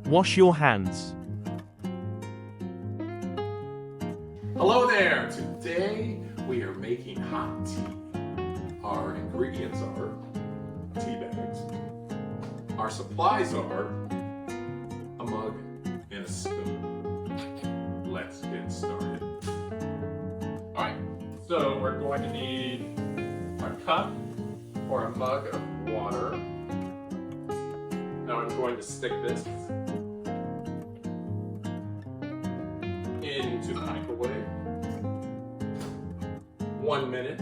Wash your hands. Hello there! Today we are making hot tea. Our ingredients are tea bags. Our supplies are a mug and a spoon. Let's get started. Alright, so we're going to need a cup or a mug of water. Now I'm going to stick this into the microwave. 1 minute.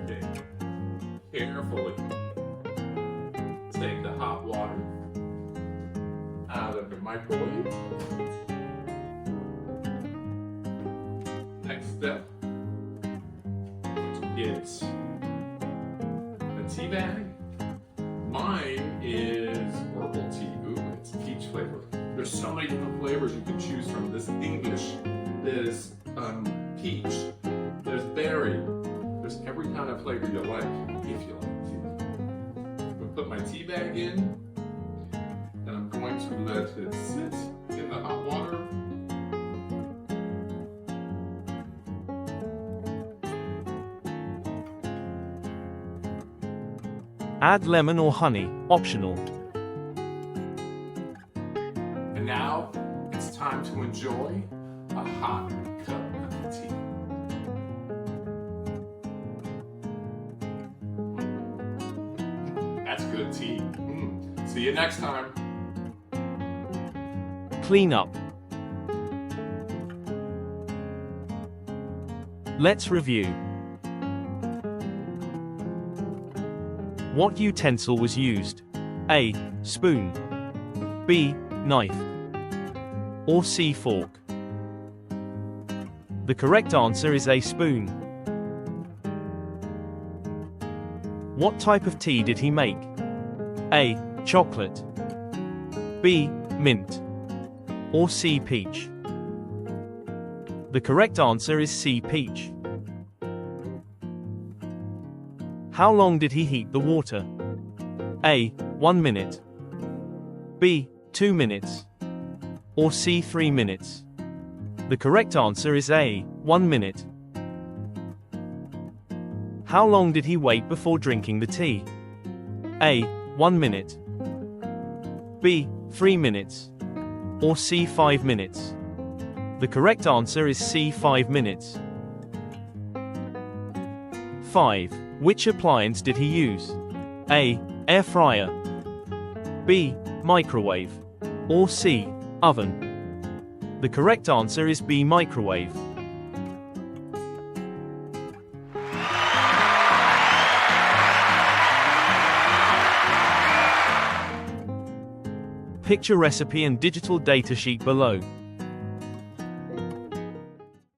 Okay. Carefully take the hot water out of the microwave. Next step, get a tea bag. Mine is herbal tea. Ooh, it's peach flavor. There's so many different flavors you can choose from. There's English, there's peach, there's berry. There's every kind of flavor you like, if you like tea. I'm going to put my tea bag in, and I'm going to let it sit in the hot water. Add lemon or honey, optional. And now it's time to enjoy a hot cup of tea. That's good tea. See you next time. Clean up. Let's review. What utensil was used? A. Spoon. B. Knife. Or C. Fork. The correct answer is A. Spoon. What type of tea did he make? A. Chocolate. B. Mint. Or C. Peach. The correct answer is C. Peach. How long did he heat the water? A. 1 minute. B. 2 minutes. Or C. 3 minutes. The correct answer is A. 1 minute. How long did he wait before drinking the tea? A. 1 minute. B. 3 minutes. Or C. 5 minutes. The correct answer is C. 5 minutes. 5. Which appliance did he use? A. Air fryer. B. Microwave. Or C. Oven. The correct answer is B. Microwave. Picture recipe and digital datasheet below.